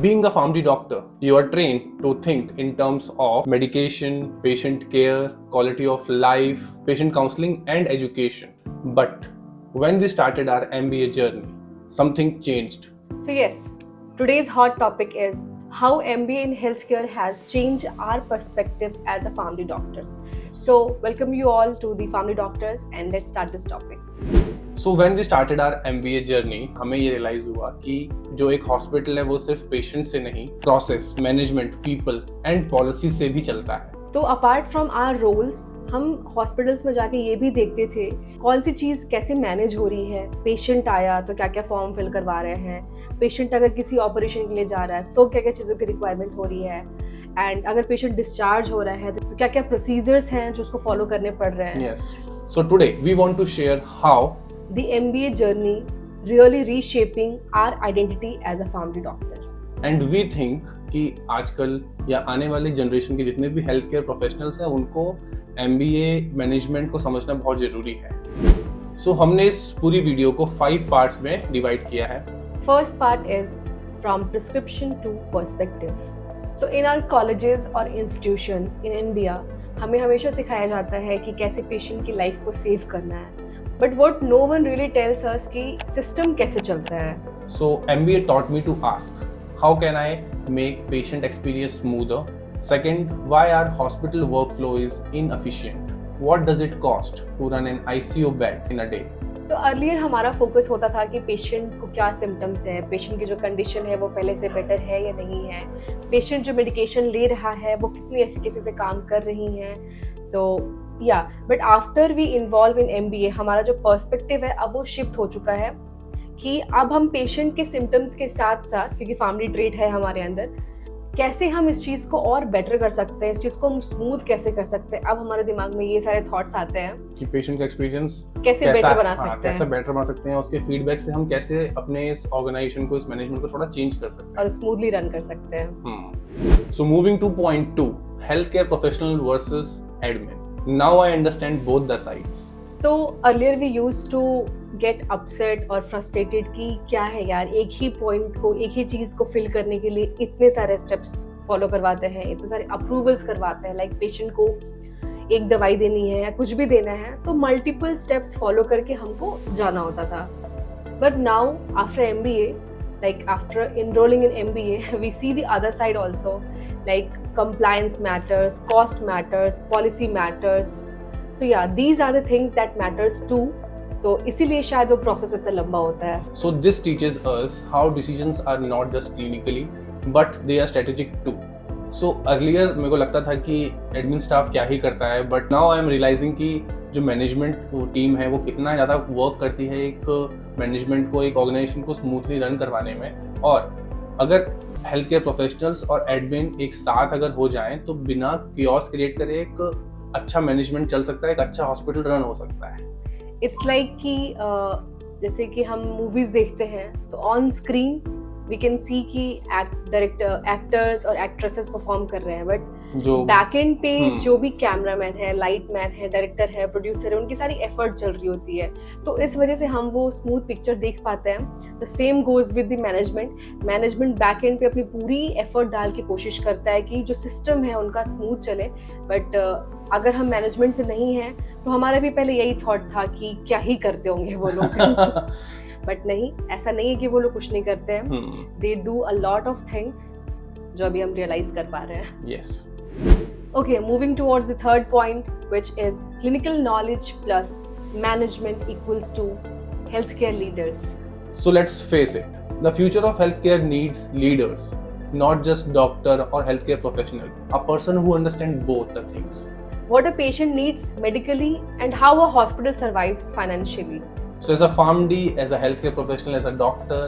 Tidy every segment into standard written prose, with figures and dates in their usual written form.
Being a family doctor, you are trained to think in terms of medication, patient care, quality of life, patient counseling, and education. But when we started our MBA journey, something changed. So yes, today's hot topic is how MBA in healthcare has changed our perspective as a family doctors. So welcome you all to the family doctors and let's start this topic. So when we started our MBA journey, हमें ये realise हुआ कि जो एक hospital है वो सिर्फ patient से नहीं, process, management, people and policy से भी चलता है। तो अपार्ट फ्रॉम आवर रोल्स हम हॉस्पिटल्स में जाके ये भी देखते थे कौन सी चीज़ कैसे मैनेज हो रही है। पेशेंट आया तो क्या क्या फॉर्म फिल करवा रहे हैं, पेशेंट अगर किसी ऑपरेशन के लिए जा रहा है तो क्या क्या चीज़ों की रिक्वायरमेंट हो रही है, एंड अगर पेशेंट डिस्चार्ज हो रहा है तो क्या क्या प्रोसीजर्स हैं जो उसको फॉलो करने पड़ रहे हैं। Yes. So today we want to share how the MBA journey really reshaping our identity as a family doctor. And we think कि आजकल या आने वाले जनरेशन के जितने भी हेल्थ केयर प्रोफेशनल्स हैं उनको MBA मैनेजमेंट को समझना बहुत ज़रूरी है। सो हमने इस पूरी वीडियो को 5 पार्ट्स में डिवाइड किया है। First part is from prescription to perspective. So in our colleges और institutions in India हमें हमेशा सिखाया जाता है कि कैसे पेशेंट की लाइफ को सेव करना है, but what no one really tells us कि सिस्टम कैसे चलता है। So MBA taught me to ask, how can I make patient experience smoother? Second, why our hospital workflow is inefficient? What does it cost to run an ICU bed in a day? तो earlier हमारा focus होता था कि patient को क्या symptoms है, patient की जो कंडीशन है वो पहले से बेटर है या नहीं है, पेशेंट जो मेडिकेशन ले रहा है वो कितनी एफिकेसी से काम कर रही है। So yeah but after we involve in MBA हमारा जो पर्सपेक्टिव है अब वो शिफ्ट हो चुका है कि अब हम पेशेंट के सिम्टम्स के साथ साथ, क्योंकि फैमिली ट्रेट है हमारे अंदर, कैसे हम इस चीज़ को और बेटर कर सकते हैं, इस चीज़ को हम स्मूथ कैसे कर सकते हैं। अब हमारे दिमाग में ये सारे थॉट्स आते हैं कि पेशेंट का एक्सपीरियंस कैसे बेटर बना सकते हैं, कैसे बेटर बना सकते हैं, उसके फीडबैक से हम कैसे अपने इस ऑर्गेनाइजेशन को, इस मैनेजमेंट को थोड़ा चेंज कर सकते हैं और स्मूथली रन कर सकते हैं। So moving two point 2, health care professional versus admin. Now I understand both the sides. So earlier we used to get upset और frustrated कि क्या है यार, एक ही पॉइंट को, एक ही चीज़ को फिल करने के लिए इतने सारे स्टेप्स फॉलो करवाते हैं, इतने सारे अप्रूवल्स करवाते हैं। लाइक पेशेंट को एक दवाई देनी है या कुछ भी देना है तो मल्टीपल स्टेप्स फॉलो करके हमको जाना होता था। But now after MBA, like after enrolling in MBA, we see the other side also, like compliance matters, cost matters, policy matters. So yeah, these are the things that matters too. So इसीलिए शायद वो process इतना लंबा होता है। So this teaches us how decisions are not just clinically, but they are strategic too. So earlier मेरे को लगता था कि एडमिन स्टाफ क्या ही करता है, but now I am realizing कि जो मैनेजमेंट टीम है वो कितना ज़्यादा वर्क करती है एक मैनेजमेंट को, एक ऑर्गेनाइजेशन को स्मूथली रन करवाने में। और अगर हेल्थ केयर प्रोफेशनल्स और एडमिन एक साथ अगर हो जाएं तो बिना कियोस क्रिएट करे एक अच्छा मैनेजमेंट चल सकता है, एक अच्छा हॉस्पिटल रन हो सकता है। इट्स लाइक कि जैसे कि हम मूवीज देखते हैं तो on screen we can see कि एक्टर्स और एक्ट्रेसेस परफॉर्म कर रहे हैं, बट जो बैक एंड पे जो भी कैमरामैन है, लाइट मैन है, डायरेक्टर है, प्रोड्यूसर है, उनकी सारी एफर्ट चल रही होती है। तो इस वजह से हम वो स्मूथ पिक्चर देख पाते हैं। The same goes with the management back and पे अपनी पूरी एफर्ट डाल के कोशिश करता है कि जो सिस्टम है उनका स्मूथ चले। बट अगर हम मैनेजमेंट से नहीं हैं तो हमारा भी पहले यही थॉट था कि क्या ही करते होंगे वो लोग। बट नहीं, ऐसा नहीं है कि वो लोग कुछ नहीं करते हैं। They do a lot of things जो अभी हम रियलाइज कर पा रहे हैं। Yes. Okay, moving towards the third point, which is clinical knowledge plus management equals to healthcare leaders. So let's face it, the future of healthcare needs leaders, not just doctor or healthcare professional, a person who understands both the things. What a patient needs medically and how a hospital survives financially. So as a PharmD, as a healthcare professional, as a doctor,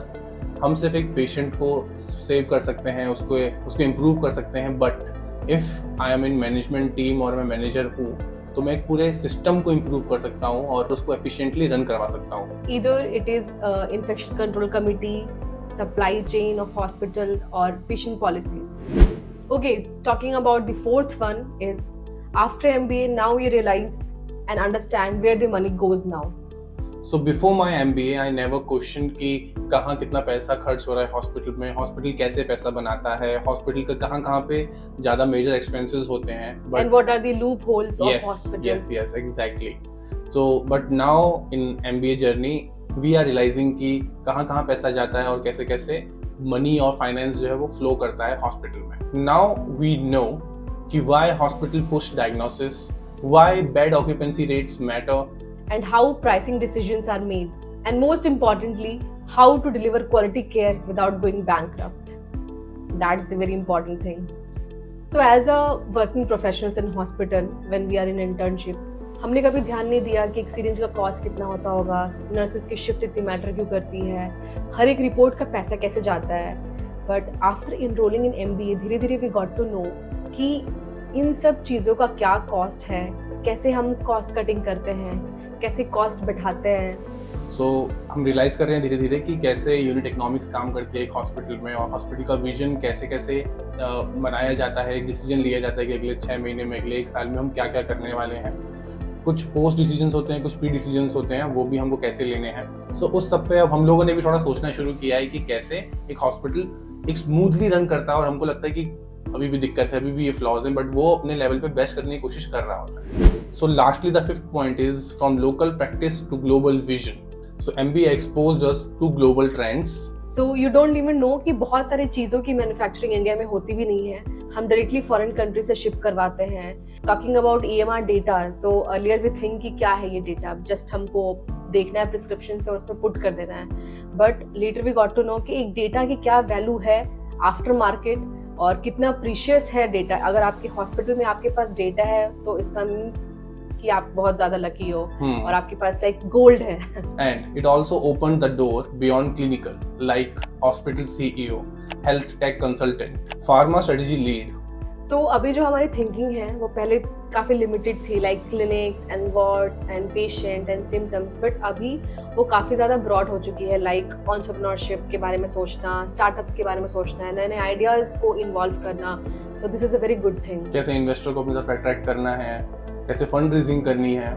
हम सिर्फ एक patient को save कर सकते हैं, उसको improve कर सकते हैं। But if I am in management team और मैं मैनेजर हूँ तो मैं एक पूरे सिस्टम को इम्प्रूव कर सकता हूँ और उसको एफिशिएंटली रन करवा सकता हूँ। Either it is infection control committee, supply chain of hospital or patient policies. Okay, talking about the fourth one is after MBA now we realize and understand where the money goes now. So before my MBA I never question कि कहाँ कितना पैसा खर्च हो रहा है hospital में, hospital कैसे पैसा बनाता है, हॉस्पिटल का कहाँ कहाँ पे ज़्यादा मेजर एक्सपेंसेस होते हैं, and what are the loopholes of yes, hospitals. yes, exactly. So but now in MBA journey we are realizing कि कहाँ कहाँ पैसा जाता है और कैसे कैसे मनी और फाइनेंस जो है वो फ्लो करता है हॉस्पिटल में. नाउ वी नो कि why hospital push diagnosis, why bed occupancy rates matter, and how pricing decisions are made, and most importantly how to deliver quality care without going bankrupt. That's the very important thing. So as a working professionals in hospital, when we are in internship, हमने कभी ध्यान नहीं दिया कि एक syringe का cost कितना होता होगा, नर्सेस की शिफ्ट इतनी मैटर क्यों करती है, हर एक रिपोर्ट का पैसा कैसे जाता है. But after enrolling in MBA धीरे धीरे वी गॉट टू नो कि इन सब चीज़ों का क्या कॉस्ट है, कैसे हम कॉस्ट कटिंग करते हैं, कैसे कॉस्ट बढ़ाते हैं. सो हम रियलाइज कर रहे हैं धीरे धीरे कि कैसे यूनिट इकोनॉमिक्स काम करती है एक हॉस्पिटल में, और हॉस्पिटल का विजन कैसे कैसे बनाया जाता है, एक डिसीजन लिया जाता है कि अगले 6 महीने में, अगले 1 साल में हम क्या क्या करने वाले हैं. कुछ पोस्ट डिसीजंस होते हैं, कुछ प्री डिसीजंस होते हैं, वो भी हमको कैसे लेने हैं. सो उस सब पे अब हम लोगों ने भी थोड़ा सोचना शुरू किया है कि कैसे एक हॉस्पिटल एक स्मूथली रन करता है, और हमको लगता है कि अभी भी दिक्कत है, अभी भी ये फ्लॉज हैं, बट वो अपने लेवल पे बेस्ट करने की कोशिश कर रहा होता है. So lastly the 5th point is from local practice to global vision. So MBA exposed us to global trends. So you don't even know कि बहुत सारी चीज़ों की मैन्युफैक्चरिंग इंडिया में होती भी नहीं है, हम डायरेक्टली फॉरेन कंट्री से शिप करवाते हैं. टॉकिंग अबाउट EMR डेटा, तो अर्लियर वी थिंक कि क्या है ये डेटा, जस्ट हमको देखना है प्रिस्क्रिप्शन से और उसमें पुट कर देना है. But later we got to know कि एक डेटा की क्या वैल्यू है आफ्टर मार्केट, और कितना प्रीशियस है डेटा. अगर आपके हॉस्पिटल में आपके पास डेटा है तो इसका मीन्स कि आप बहुत ज्यादा लकी हो और आपके पास लाइक गोल्ड है. And it also opened the door beyond clinical, like hospital CEO, health tech consultant, pharma strategy lead. So अभी जो हमारी थिंकिंग है वो पहले काफी लिमिटेड थी, like clinics and wards and patient and symptoms, but अभी वो काफी ज्यादा ब्रॉड हो चुकी है, लाइक एंटरप्रेन्योरशिप के बारे में सोचना, स्टार्टअप्स के बारे में सोचना है, नए नए आइडियाज को इन्वॉल्व करना. So this is a very good thing. कैसे इन्वेस्टर को अपनी तरफ अट्रैक्ट करना है, कैसे फंड रेजिंग करनी है,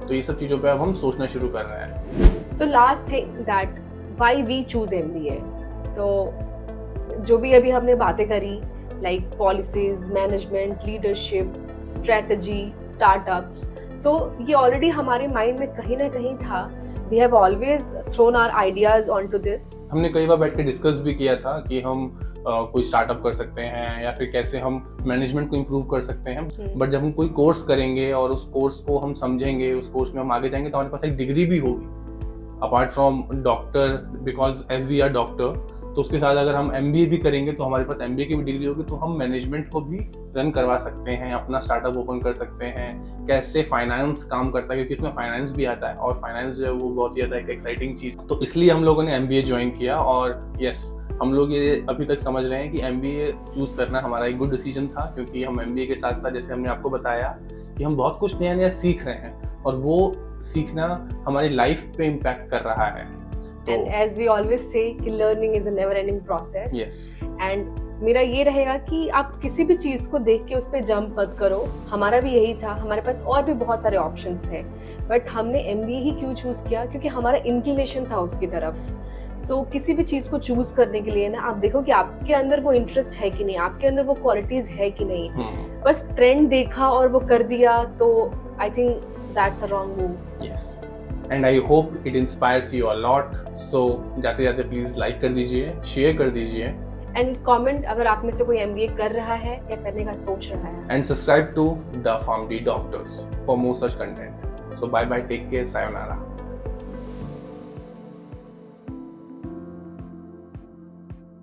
तो ये सब चीजों पे अब हम सोचना शुरू कर रहे हैं. So last thing that why we choose MBA. So जो भी अभी हमने बातें करी, like policies, management, leadership, strategy, startups, so ये ऑलरेडी हमारे माइंड में कहीं ना कहीं था. We have always thrown our ideas onto this. हमने कई बार बैठ के डिस्कस भी किया था कि हम कोई स्टार्टअप कर सकते हैं या फिर कैसे हम मैनेजमेंट को इम्प्रूव कर सकते हैं. बट जब हम कोई कोर्स करेंगे और उस कोर्स को हम समझेंगे, उस कोर्स में हम आगे जाएंगे, तो हमारे पास एक डिग्री भी होगी apart from doctor, because as we are doctor. तो उसके साथ अगर हम MBA भी करेंगे तो हमारे पास MBA की भी डिग्री होगी, तो हम मैनेजमेंट को भी रन करवा सकते हैं, अपना स्टार्टअप ओपन कर सकते हैं, कैसे फाइनेंस काम करता है, क्योंकि इसमें फाइनेंस भी आता है, और फाइनेंस जो है वो बहुत ही ज़्यादा एक एक्साइटिंग चीज़. तो इसलिए हम लोगों ने MBA ज्वाइन किया. और यस, हम लोग ये अभी तक समझ रहे हैं कि MBA चूज़ करना हमारा एक गुड डिसीजन था, क्योंकि हम MBA के साथ साथ, जैसे हमने आपको बताया, कि हम बहुत कुछ नया नया सीख रहे हैं, और वो सीखना हमारी लाइफ पे इम्पैक्ट कर रहा है. And as we always say कि learning is a never ending process. Yes. And मेरा ये रहेगा कि आप किसी भी चीज को देख के उस पर जंप मत करो. हमारा भी यही था, हमारे पास और भी बहुत सारे ऑप्शंस थे, बट हमने MBA ही क्यों चूज किया, क्योंकि हमारा इंक्लिनेशन था उसकी तरफ. सो किसी भी चीज को चूज करने के लिए ना, आप देखो कि आपके अंदर वो इंटरेस्ट है कि नहीं, आपके अंदर वो क्वालिटीज है कि नहीं. बस ट्रेंड देखा और वो कर दिया, तो I think that's a wrong move. Yes, and I hope it inspires you a lot. So जाते जाते प्लीज लाइक कर दीजिए, शेयर कर दीजिए, एंड कमेंट अगर आप में से कोई MBA कर रहा है या करने का सोच रहा है. And subscribe to the PharmD Doctors for more such content. So bye bye, take care, sayonara.